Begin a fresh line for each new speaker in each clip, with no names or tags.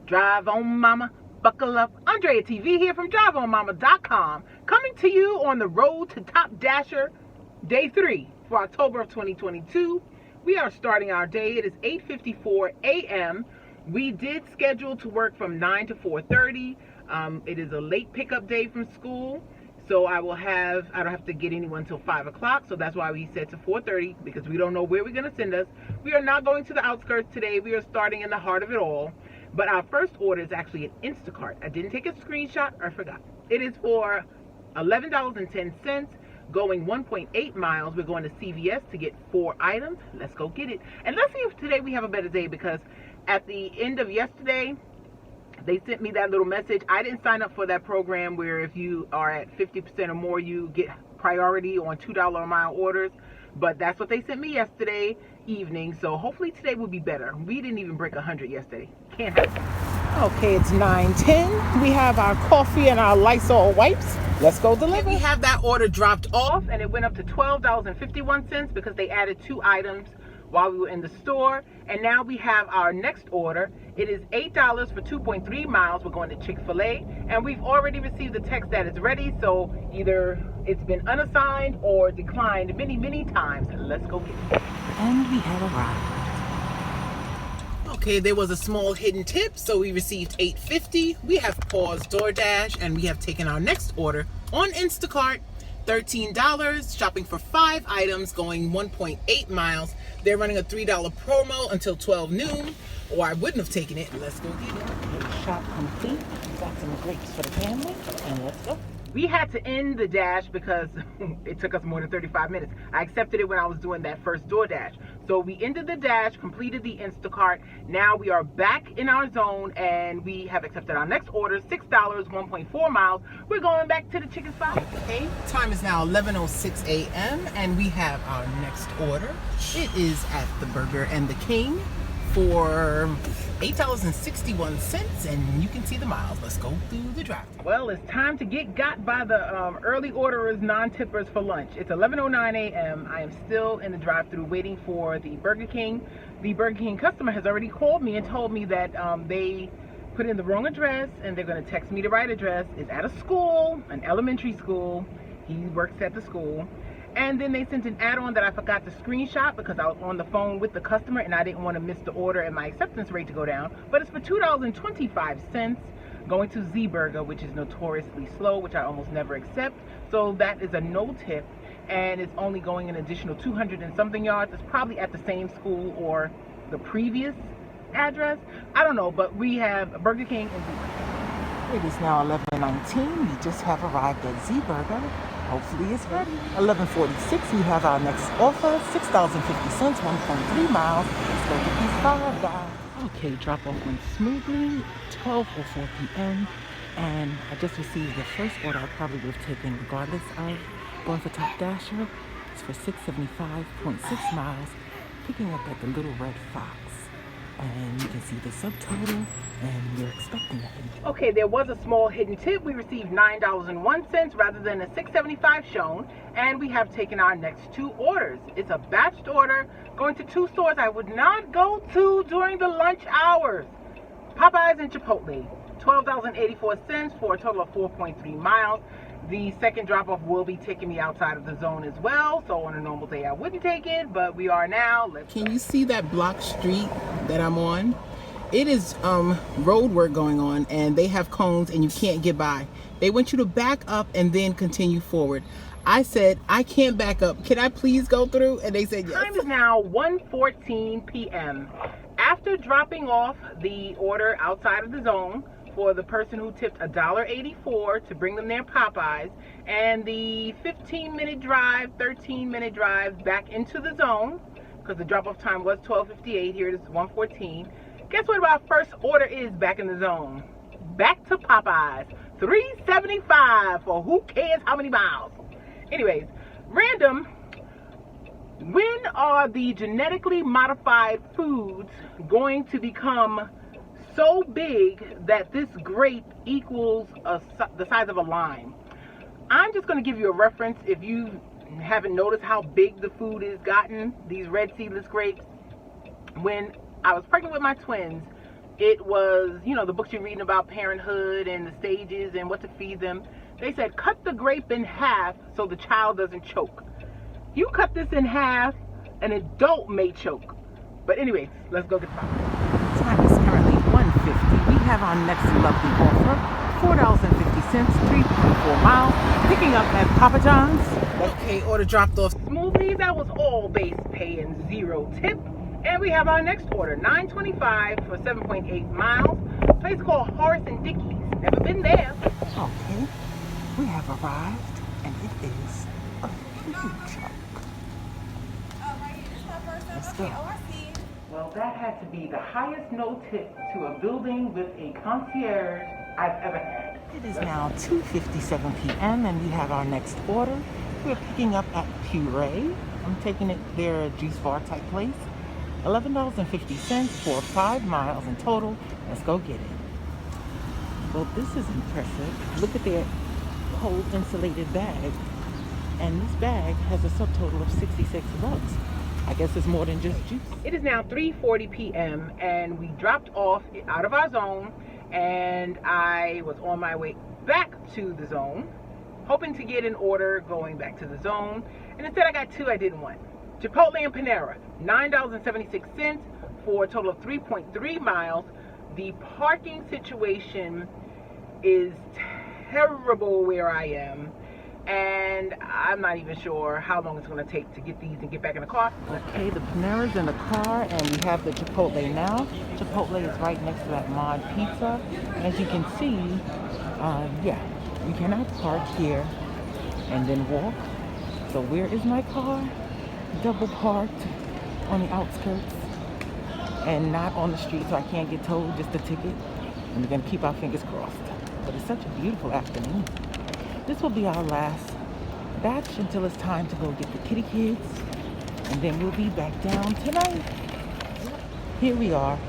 Drive on Mama, buckle up. Andrea TV here from DriveOnMama.com, coming to you on the road to Top Dasher Day 3 for October of 2022. We are starting our day. It is 8:54 a.m. We did schedule to work from 9 to 4:30. It is a late pickup day from school, so I don't have to get anyone until 5 o'clock. So that's why we said to 4:30, because we don't know where we're going to send us. We are not going to the outskirts today. We are starting in the heart of it all. But our first order is actually an Instacart. I didn't take a screenshot. I forgot. It is for $11.10, going 1.8 miles. We're going to CVS to get 4 items. Let's go get it. And let's see if today we have a better day, because at the end of yesterday, they sent me that little message. I didn't sign up for that program where if you are at 50% or more, you get priority on $2 a mile orders. But that's what they sent me yesterday evening. So hopefully today will be better. We didn't even break 100 yesterday. Can't happen. Okay, it's 9:10. We have our coffee and our Lysol wipes. Let's go deliver. We have that order dropped off, and it went up to $12.51 because they added 2 items while we were in the store. And now we have our next order. It is $8 for 2.3 miles. We're going to Chick-fil-A, and we've already received the text that it's ready, so either it's been unassigned or declined many times. Let's go get it. And we have arrived. Okay, there was a small hidden tip, so we received $8.50. We have paused DoorDash, and we have taken our next order on Instacart. $13, shopping for 5 items, going 1.8 miles. They're running a $3 promo until 12 noon, or I wouldn't have taken it. Let's go get it. Shop complete. Got some grapes for the family, and let's go. We had to end the dash because it took us more than 35 minutes. I accepted it when I was doing that first DoorDash. So we ended the dash, completed the Instacart. Now we are back in our zone, and we have accepted our next order, $6, 1.4 miles. We're going back to the chicken spot. Okay, time is now 11:06 a.m. and we have our next order. It is at the Burger and the King for $8.61, and you can see the miles. Let's go through the drive. Well, it's time to get got by the early orderers, non-tippers for lunch. It's 11:09 a.m. I am still in the drive-thru waiting for the Burger King. The Burger King customer has already called me and told me that they put in the wrong address, and they're going to text me the right address. It's at a school, an elementary school. He works at the school. And then they sent an add-on that I forgot to screenshot because I was on the phone with the customer and I didn't want to miss the order and my acceptance rate to go down. But it's for $2.25, going to Z Burger, which is notoriously slow, which I almost never accept. So that is a no tip, and it's only going an additional 200 and something yards. It's probably at the same school or the previous address. I don't know, but we have Burger King and Z Burger. It is now 11:19. We just have arrived at Z Burger. Hopefully it's ready. 11:46, we have our next offer, $6.50, 1.3 miles. Let's go get these 5 guys. Okay, drop off went smoothly, 12:04 p.m. And I just received the first order I probably would have taken regardless of going for Top Dasher. It's for 675.6 miles, picking up at the Little Red Fox. And you can see the subtotal, and we're expecting that. Okay, there was a small hidden tip. We received $9.01 rather than the $6.75 shown, and we have taken our next 2 orders. It's a batched order going to 2 stores I would not go to during the lunch hours. Popeyes and Chipotle. $12.84 for a total of 4.3 miles. The second drop-off will be taking me outside of the zone as well, so on a normal day I wouldn't take it, but we are now. Can you see that block street that I'm on? It is road work going on, and they have cones and you can't get by. They want you to back up and then continue forward. I said, I can't back up. Can I please go through? And they said yes. Time is now 1:14 p.m. After dropping off the order outside of the zone for the person who tipped $1.84 to bring them their Popeyes, and the 15-minute drive, 13-minute drive back into the zone, because the drop-off time was 12:58. Here it is 1:14. Guess what our first order is back in the zone? Back to Popeyes. $3.75 for who cares how many miles. Anyways, random. When are the genetically modified foods going to become so big that this grape equals the size of a lime? I'm just going to give you a reference if you haven't noticed how big the food is gotten, these red seedless grapes. When I was pregnant with my twins, It was, you know, the books you're reading about parenthood and the stages and what to feed them. They said, cut the grape in half so the child doesn't choke. You cut this in half, an adult may choke. But anyways, let's go get started.
Time is currently $1.50. We have our next lovely offer, $4.50, 3.4 miles, picking up at Papa John's.
Okay, order dropped off smoothly. That was all base pay and 0 tip. And we have our next order, $9.25 for 7.8 miles. A place called Horace and Dickey's. Never been there.
Okay, we have arrived, and it is a food truck. Let's go.
Well, that had to be the highest no tip to a building with a concierge I've ever had.
It is now 2:57 p.m. and we have our next order. We're picking up at Puree. I'm taking it there, a juice bar type place. $11.50 for 5 miles in total. Let's go get it. Well, this is impressive. Look at their cold insulated bag. And this bag has a subtotal of $66. I guess it's more than just juice.
It is now 3:40 p.m. and we dropped off out of our zone, and I was on my way back to the zone, hoping to get an order going back to the zone, and instead I got two I didn't want. Chipotle and Panera, $9.76 for a total of 3.3 miles. The parking situation is terrible where I am, and I'm not even sure how long it's going to take to get these and get back in the car.
Okay, the Panera's in the car, and we have the Chipotle now. Chipotle is right next to that Mod Pizza. As you can see, yeah, you cannot park here and then walk. So where is my car? Double parked on the outskirts and not on the street, so I can't get towed, just a ticket. And we're going to keep our fingers crossed. But it's such a beautiful afternoon. This will be our last batch until it's time to go get the kitty kids, and then we'll be back down tonight. Here we are,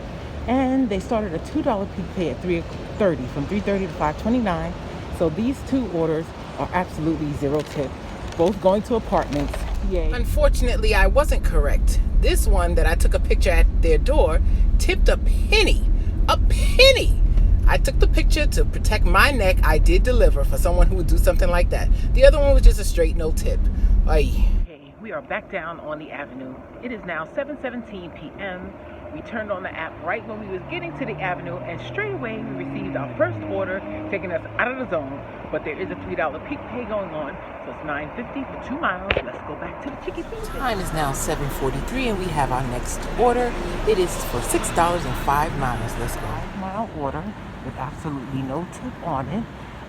and they started a $2 peak pay at 3:30, from 3:30 to 5:29. So these two orders are absolutely 0 tip, both going to apartments. Yay.
Unfortunately, I wasn't correct. This one that I took a picture at their door tipped a penny. A penny! I took the picture to protect my neck. I did deliver for someone who would do something like that. The other one was just a straight no tip. Ay. Okay, we are back down on the avenue. It is now 7:17 p.m. We turned on the app right when we was getting to the avenue, and straight away we received our first order, taking us out of the zone. But there is a $3 peak pay going on, so it's $9.50 for 2 miles. Let's go back to the chicken feed.
Time is now 7:43, and we have our next order. It is for $6 and 5 miles. Let's go. 5-mile order with absolutely no tip on it,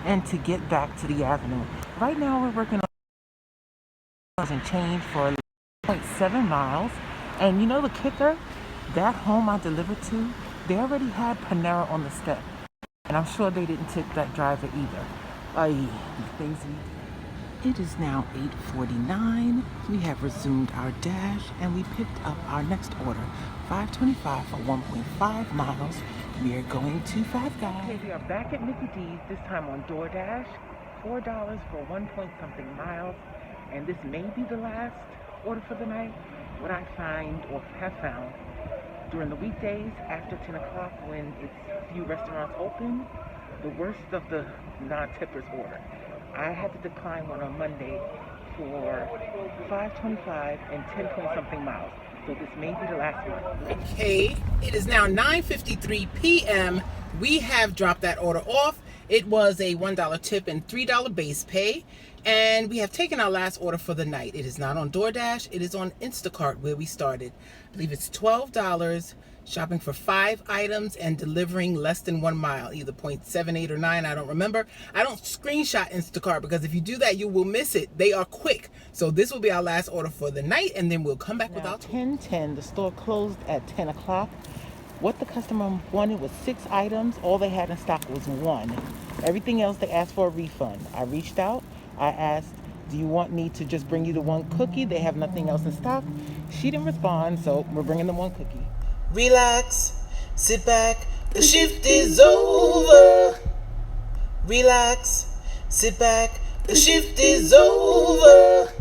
and to get back to the avenue. Right now we're working on and change for 0.7 miles. And you know the kicker? That home I delivered to, they already had Panera on the step. And I'm sure they didn't tip that driver either. Ay, crazy. It is now 8:49. We have resumed our dash, and we picked up our next order, $5.25 for 1.5 miles. We are going to Five Guys.
Okay, we are back at Mickey D's, this time on DoorDash. $4 for 1-point-something miles. And this may be the last order for the night. What I find, or have found, during the weekdays after 10 o'clock when it's few restaurants open, the worst of the non-tippers order. I had to decline one on Monday for $5.25 and 10-point-something miles. So this may be the last one. Okay, it is now 9:53 p.m. We have dropped that order off. It was a $1 tip and $3 base pay. And we have taken our last order for the night. It is not on DoorDash. It is on Instacart where we started. I believe it's $12, shopping for 5 items and delivering less than 1 mile, either 0.78 or 9. I don't remember. I don't screenshot Instacart because if you do that, you will miss it. They are quick. So this will be our last order for the night, and then we'll come back with our
10:10. The store closed at 10 o'clock. What the customer wanted was 6 items. All they had in stock was 1. Everything else they asked for a refund. I reached out. I asked, do you want me to just bring you the 1 cookie? They have nothing else in stock. She didn't respond, so we're bringing them 1 cookie.
Relax, sit back, the shift is over. Relax, sit back, the shift is over.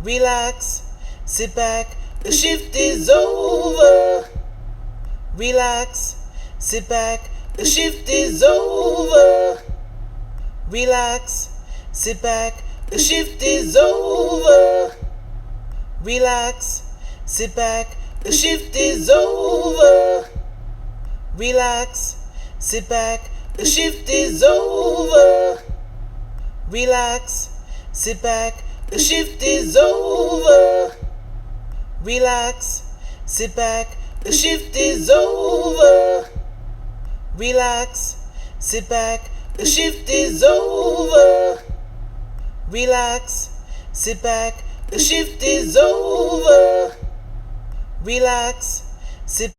Relax, sit back, the shift is over. Relax, sit back, the shift is over. Relax, sit back, the shift is over. Relax, sit back, the shift is over. Relax, sit back, the shift is over. Relax, sit back, the shift is over. Relax, sit back, the shift is over. Relax, sit back, the shift is over. Relax, sit back, the shift is over. Relax, sit